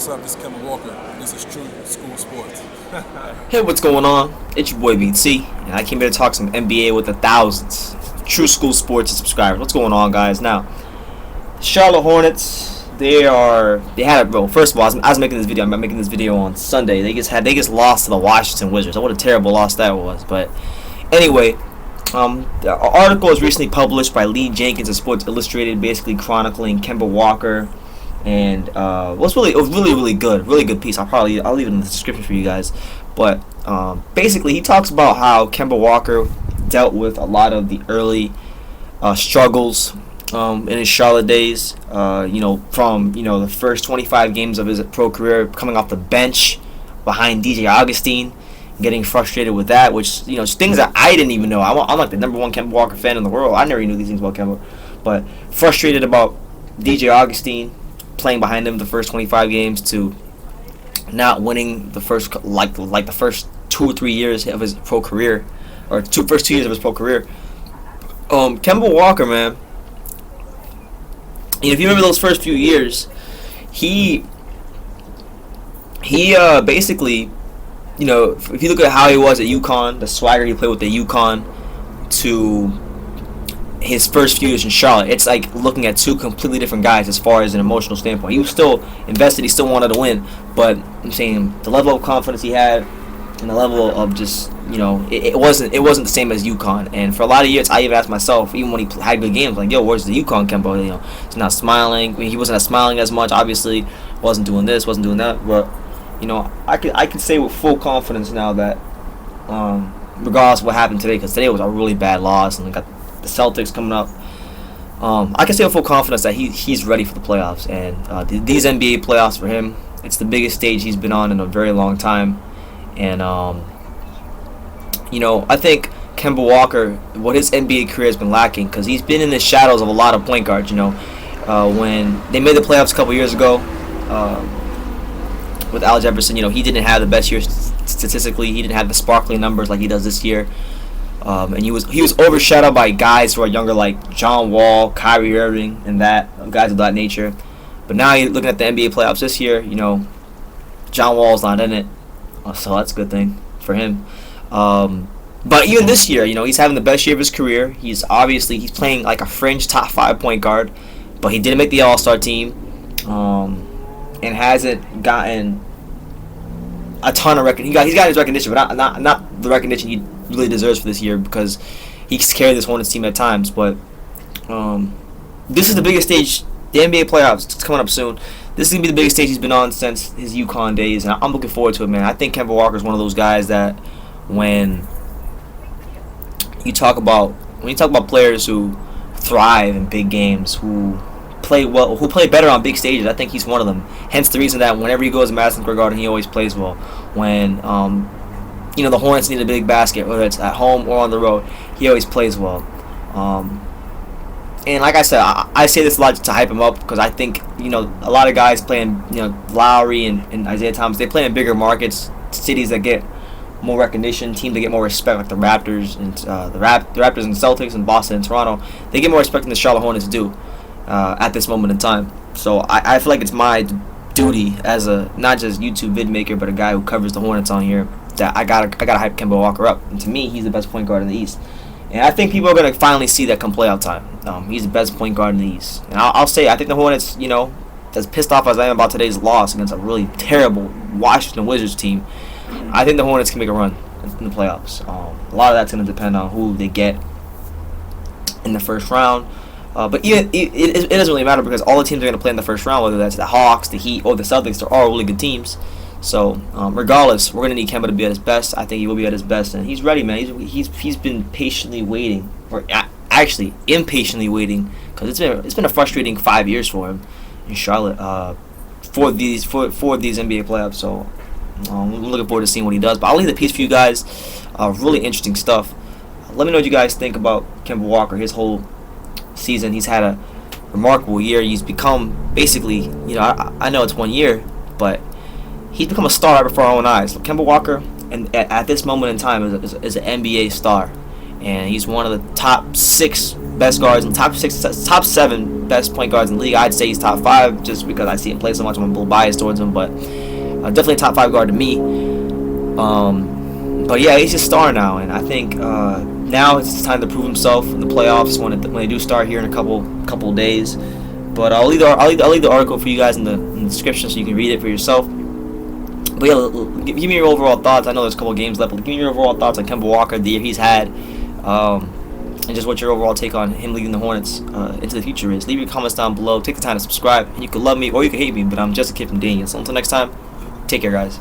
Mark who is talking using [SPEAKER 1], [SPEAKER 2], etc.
[SPEAKER 1] What's up? This is Kemba Walker. This is True School Sports.
[SPEAKER 2] Hey, what's going on? It's your boy BT, and I came here to talk some NBA with the thousands. True School Sports subscribers. What's going on, guys? Now, Charlotte Hornets. First of all, I was making this video. I'm making this video on Sunday. They just lost to the Washington Wizards. What a terrible loss that was. But anyway, the article was recently published by Lee Jenkins of Sports Illustrated, basically chronicling Kemba Walker. And it was really good piece. I'll leave it in the description for you guys. But basically, he talks about how Kemba Walker dealt with a lot of the early struggles in his Charlotte days. From the first 25 games of his pro career, coming off the bench behind DJ Augustine, getting frustrated with that, which things that I didn't even know. I'm like the number one Kemba Walker fan in the world. I never knew these things about Kemba, but frustrated about DJ Augustine playing behind him the first 25 games to not winning the first the first 2 or 3 years of his pro career, or first 2 years of his pro career. Kemba Walker, man. If you remember those first few years, he basically, if you look at how he was at UConn, the swagger he played with the UConn, to his first few years in Charlotte, it's like looking at two completely different guys as far as an emotional standpoint. He was still invested, he still wanted to win, but I'm saying the level of confidence he had and the level of just, it wasn't the same as UConn. And for a lot of years, I even asked myself, even when he had good games, like, yo, where's the UConn Kemba? He's not smiling. He wasn't smiling as much, obviously, wasn't doing this, wasn't doing that, but I can say with full confidence now that regardless of what happened today, because today was a really bad loss, and we got the Celtics coming up, I can say with full confidence that he's ready for the playoffs. And these NBA playoffs for him, it's the biggest stage he's been on in a very long time. And I think Kemba Walker, what his NBA career has been lacking, because he's been in the shadows of a lot of point guards. When they made the playoffs a couple years ago with Al Jefferson, he didn't have the best year statistically. He didn't have the sparkling numbers like he does this year. And he was overshadowed by guys who are younger, like John Wall, Kyrie Irving, and guys of that nature. But now you're looking at the NBA playoffs this year. John Wall's not in it, so that's a good thing for him. But even this year, he's having the best year of his career. He's playing like a fringe top 5 point guard, but he didn't make the All-Star team, and hasn't gotten a ton of recognition. He's got his recognition, but not the recognition he really deserves for this year, because he's carried this Hornets team at times. But this is the biggest stage. The NBA playoffs, it's coming up soon. This is gonna be the biggest stage he's been on since his UConn days, and I'm looking forward to it, man. I think Kemba Walker is one of those guys that when you talk about players who thrive in big games, who play well, who play better on big stages, I think he's one of them. Hence the reason that whenever he goes to Madison Square Garden, he always plays well. When the Hornets need a big basket, whether it's at home or on the road, he always plays well. And like I said, I say this a lot to hype him up, because I think a lot of guys playing, Lowry and Isaiah Thomas, they play in bigger markets, cities that get more recognition, teams that get more respect, like the Raptors and the Raptors and Celtics and Boston and Toronto. They get more respect than the Charlotte Hornets do at this moment in time. So I feel like it's my duty as a not just YouTube vid maker, but a guy who covers the Hornets on here, that I gotta hype Kemba Walker up. And to me, he's the best point guard in the East. And I think people are gonna finally see that come playoff time. He's the best point guard in the East. And I'll say, I think the Hornets, as pissed off as I am about today's loss against a really terrible Washington Wizards team, I think the Hornets can make a run in the playoffs. A lot of that's gonna depend on who they get in the first round. But it doesn't really matter, because all the teams are going to play in the first round, whether that's the Hawks, the Heat, or the Celtics. They're all really good teams. So regardless, we're going to need Kemba to be at his best. I think he will be at his best, and he's ready, man. He's been patiently waiting, or actually impatiently waiting, because it's been a frustrating 5 years for him in Charlotte for these NBA playoffs. So I'm looking forward to seeing what he does. But I'll leave the piece for you guys. Really interesting stuff. Let me know what you guys think about Kemba Walker, his whole season. He's had a remarkable year. He's become basically, I know it's 1 year, but he's become a star right before our own eyes. Kemba Walker, and at this moment in time, is an NBA star, and he's one of the top 6 best guards in top 7 best point guards in the league. I'd say he's top 5 just because I see him play so much. I'm a little biased towards him, but definitely a top 5 guard to me. But yeah, he's a star now, and I think now it's time to prove himself in the playoffs when they do start here in a couple days. But I'll leave the article for you guys in the description so you can read it for yourself. But yeah, give me your overall thoughts. I know there's a couple games left, but give me your overall thoughts on Kemba Walker, the year he's had, and just what your overall take on him leading the Hornets into the future is. Leave your comments down below. Take the time to subscribe, and you can love me or you can hate me, but I'm just a kid from Daniel. So until next time, take care, guys.